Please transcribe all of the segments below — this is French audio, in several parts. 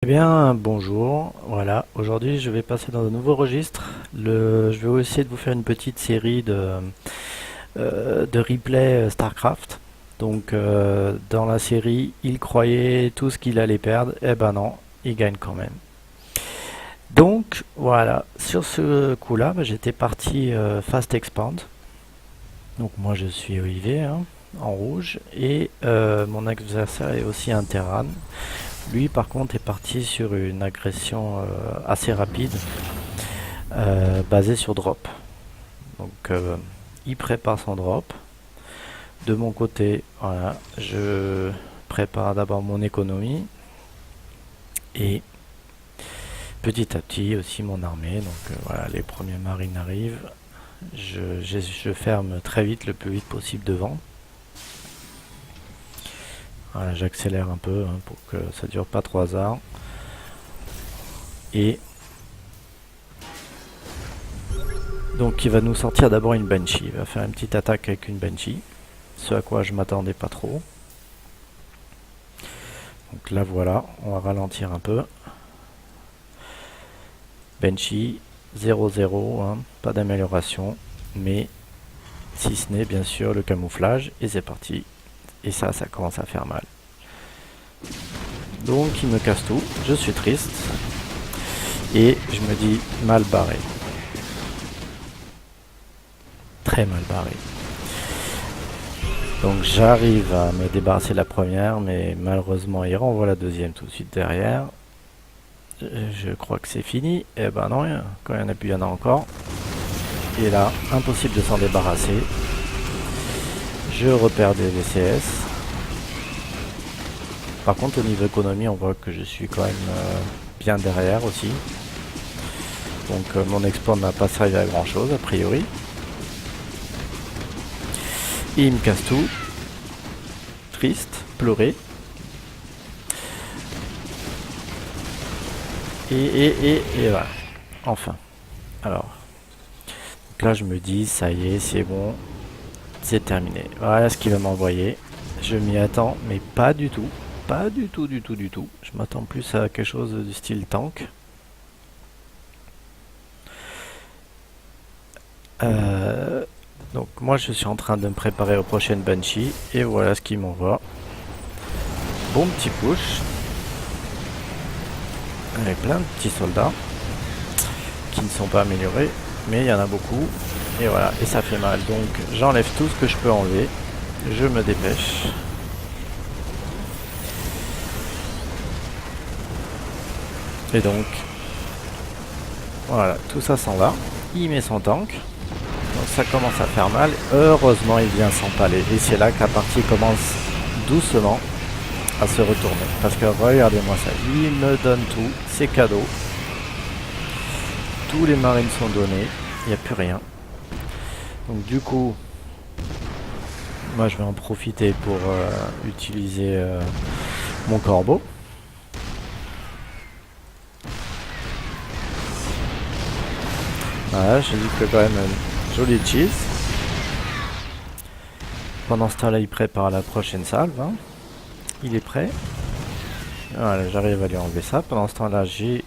Eh bien, bonjour. Voilà, aujourd'hui je vais passer dans un nouveau registre. Je vais essayer de vous faire une petite série de replay StarCraft. Donc, dans la série, il croyait tout ce qu'il allait perdre. Eh ben non, il gagne quand même. Donc, voilà, sur ce coup-là, j'étais parti Fast Expand. Donc, moi je suis IV hein, en rouge. Et mon adversaire est aussi un Terran. Lui, par contre, est parti sur une agression assez rapide, basée sur drop. Donc, il prépare son drop. De mon côté, voilà, je prépare d'abord mon économie et petit à petit aussi mon armée. Donc, voilà, les premiers marines arrivent. Je ferme très vite, le plus vite possible devant. Voilà, j'accélère un peu hein, pour que ça dure pas trop hasard. Et donc il va nous sortir d'abord une Banshee. Il va faire une petite attaque avec une Banshee. Ce à quoi je m'attendais pas trop. Donc là voilà, on va ralentir un peu. Banshee 0-0, hein, pas d'amélioration. Mais si ce n'est bien sûr le camouflage. Et c'est parti. Et ça commence à faire mal. Donc il me casse tout. Je suis triste. Et je me dis mal barré. Très mal barré. Donc j'arrive à me débarrasser de la première, mais malheureusement il renvoie la deuxième tout de suite derrière. Je crois que c'est fini. Eh ben non, quand il y en a plus, il y en a encore. Et là, impossible de s'en débarrasser. Je repère des VCS. Par contre, au niveau économie, on voit que je suis quand même bien derrière aussi. Donc mon export n'a pas servi à grand chose, a priori. Et il me casse tout. Triste, pleurer. Et voilà. Enfin. Alors. Donc là, je me dis, ça y est, c'est bon. C'est terminé. Voilà ce qu'il va m'envoyer. Je m'y attends, mais pas du tout. Pas du tout, du tout, du tout. Je m'attends plus à quelque chose du style tank. Donc moi, je suis en train de me préparer aux prochaines Banshee. Et voilà ce qu'il m'envoie. Bon petit push. Avec plein de petits soldats. Qui ne sont pas améliorés. Mais il y en a beaucoup. Et voilà, et ça fait mal. Donc j'enlève tout ce que je peux enlever. Je me dépêche. Et donc, voilà, tout ça s'en va. Il met son tank. Donc ça commence à faire mal. Heureusement, il vient s'empaler. Et c'est là que la partie commence doucement à se retourner. Parce que regardez-moi ça. Il me donne tout. C'est cadeau. Tous les marines sont donnés. Il n'y a plus rien. Donc du coup, moi je vais en profiter pour utiliser mon corbeau. Voilà, j'ai dit que quand même une jolie cheese. Pendant ce temps-là, il prépare la prochaine salve. Hein. Il est prêt. Voilà, j'arrive à lui enlever ça. Pendant ce temps-là, j'ai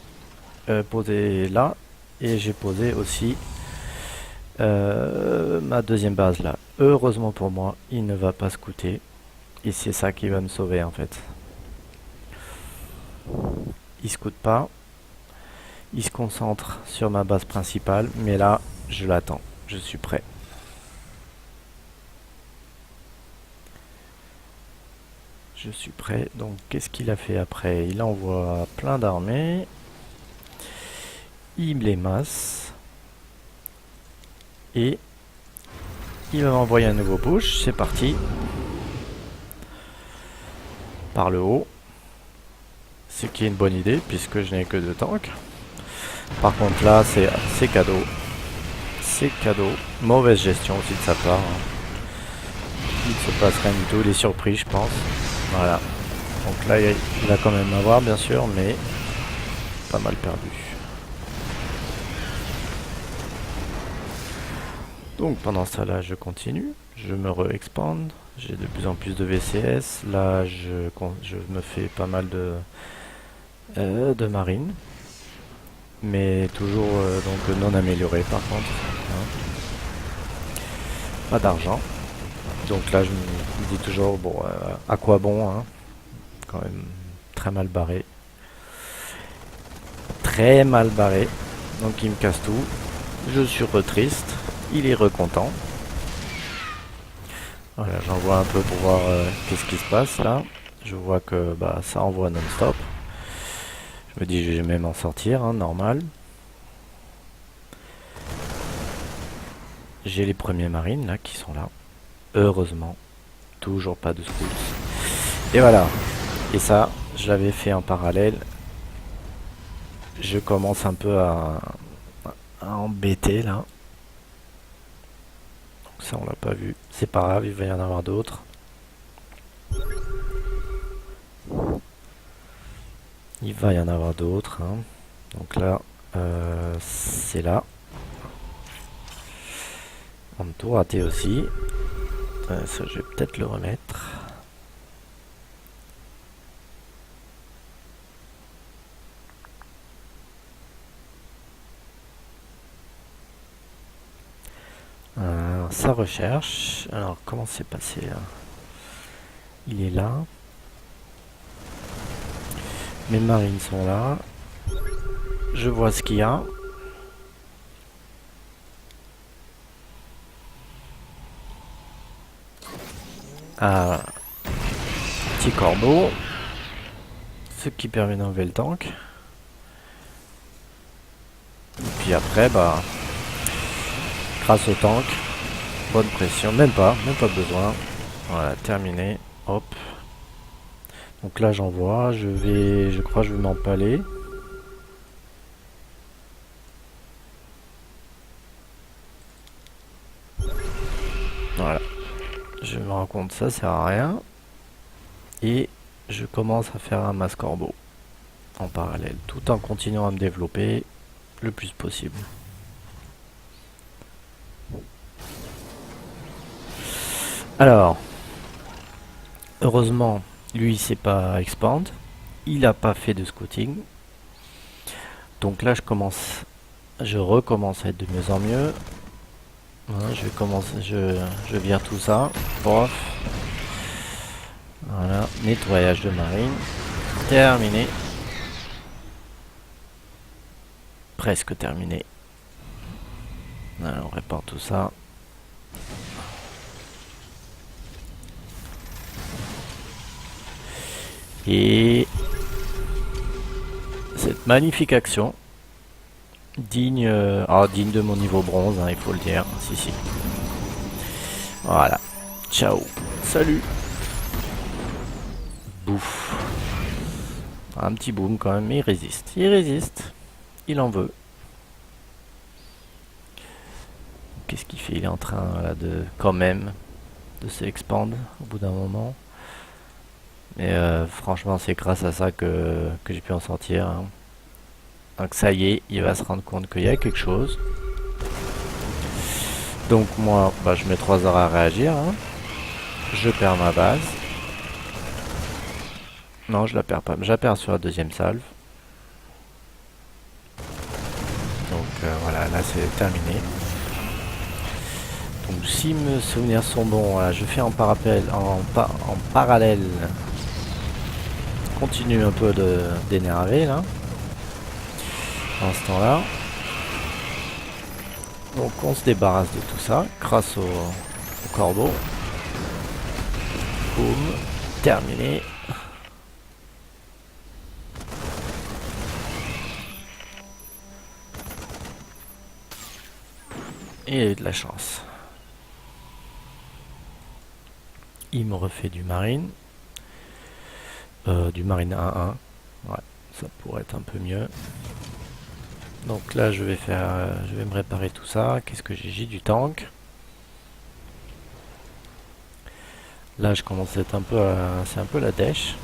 posé là. Et j'ai posé aussi ma deuxième base là. Heureusement pour moi, il ne va pas scouter. Et c'est ça qui va me sauver en fait. Il scoute pas. Il se concentre sur ma base principale. Mais là, je l'attends. Je suis prêt. Je suis prêt. Donc, qu'est-ce qu'il a fait après? Il envoie plein d'armées. Il les masse. Et il va m'envoyer un nouveau push. C'est parti. Par le haut. Ce qui est une bonne idée puisque je n'ai que 2 tanks. Par contre là, c'est cadeau. C'est cadeau. Mauvaise gestion aussi de sa part. Hein. Il ne se passe rien du tout. Il est surpris, je pense. Voilà. Donc là, il va quand même avoir, bien sûr, mais pas mal perdu. Donc pendant ça, là, je continue. Je me re-expande. J'ai de plus en plus de VCS. Là, je me fais pas mal de de marine, mais toujours donc non amélioré par contre. Hein. Pas d'argent. Donc là, je me dis toujours, bon, à quoi bon, hein, quand même très mal barré. Très mal barré. Donc il me casse tout. Je suis triste. Il est recontent. Voilà, j'envoie un peu pour voir qu'est-ce qui se passe là. Je vois que bah, ça envoie non-stop. Je me dis, je vais même en sortir, hein, normal. J'ai les premiers marines là qui sont là. Heureusement. Toujours pas de schools. Et voilà. Et ça, je l'avais fait en parallèle. Je commence un peu à embêter là. Donc ça, on l'a pas vu. C'est pas grave, il va y en avoir d'autres. Il va y en avoir d'autres. Hein. Donc là, c'est là. On a tout raté aussi. Ça, je vais peut-être le remettre. Ça recherche. Alors, comment c'est passé là? Il est là. Mes marines sont là. Je vois ce qu'il y a. Ah, petit corbeau. Ce qui permet d'enlever le tank. Et puis après, bah, grâce au tank, bonne pression. Même pas besoin. Voilà, terminé. Hop. Donc là, j'envoie. Je crois que je vais m'empaler. Voilà. Je me rends compte, ça sert à rien. Et je commence à faire un masse corbeau en parallèle, tout en continuant à me développer le plus possible. Alors, heureusement, lui, il sait pas expand. Il n'a pas fait de scouting. Donc là, je recommence à être de mieux en mieux. Voilà, je vire tout ça. Pof. Voilà, nettoyage de marine. Terminé. Presque terminé. Alors, on répare tout ça. Et cette magnifique action, digne de mon niveau bronze, hein, il faut le dire. Si, si. Voilà. Ciao. Salut. Bouf. Un petit boom quand même, mais il résiste. Il résiste. Il en veut. Qu'est-ce qu'il fait? Il est en train là, quand même, de s'expandre au bout d'un moment. Mais franchement, c'est grâce à ça que j'ai pu en sortir. Hein. Donc ça y est, il va se rendre compte qu'il y a quelque chose. Donc moi, bah, je mets 3 heures à réagir. Hein. Je perds ma base. Non, je la perds pas. Je la perds sur la deuxième salve. Donc voilà, là c'est terminé. Donc si mes souvenirs sont bons, voilà, je fais en parallèle. Continue un peu d'énerver là. En ce temps-là. Donc on se débarrasse de tout ça grâce au corbeau. Boum. Terminé. Et il a eu de la chance. Il me refait du marine. Du marine 1-1. Ouais, ça pourrait être un peu mieux. Donc là je vais me réparer tout ça. Qu'est-ce que j'ai du tank. Là je commence à être un peu c'est un peu la dèche.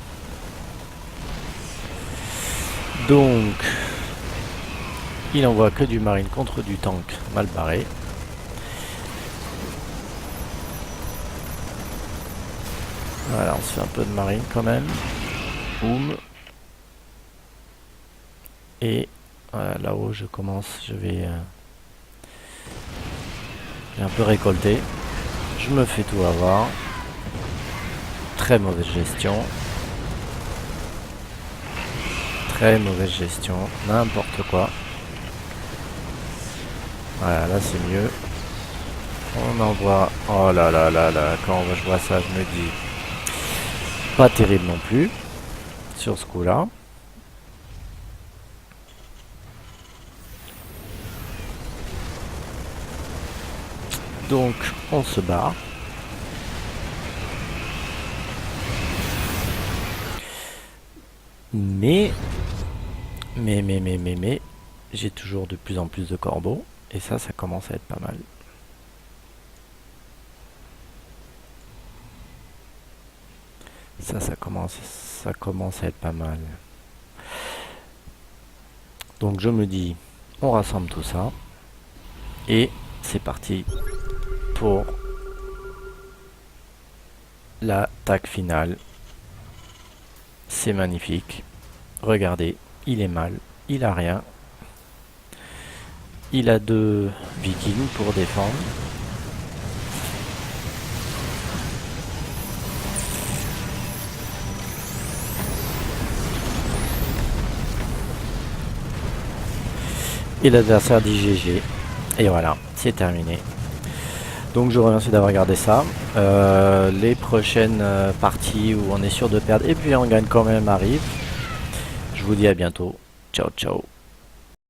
Donc il envoie que du marine contre du tank mal barré. Voilà, on se fait un peu de marine quand même. Boum. Et là-haut, je commence, j'ai un peu récolté. Je me fais tout avoir. Très mauvaise gestion. Très mauvaise gestion. N'importe quoi. Voilà, là c'est mieux. On envoie... Oh là là là là. Quand je vois ça, je me dis... Pas terrible non plus. Sur ce coup-là. Donc, on se barre. Mais, j'ai toujours de plus en plus de corbeaux. Et ça commence à être pas mal. Ça commence à être pas mal. Donc je me dis, on rassemble tout ça. Et c'est parti pour l'attaque finale. C'est magnifique. Regardez, il est mal, il a rien. Il a 2 vikings pour défendre. Et l'adversaire dit GG. Et voilà, c'est terminé. Donc je vous remercie d'avoir regardé ça. Les prochaines parties où on est sûr de perdre et puis on gagne quand même arrivent. Je vous dis à bientôt. Ciao ciao.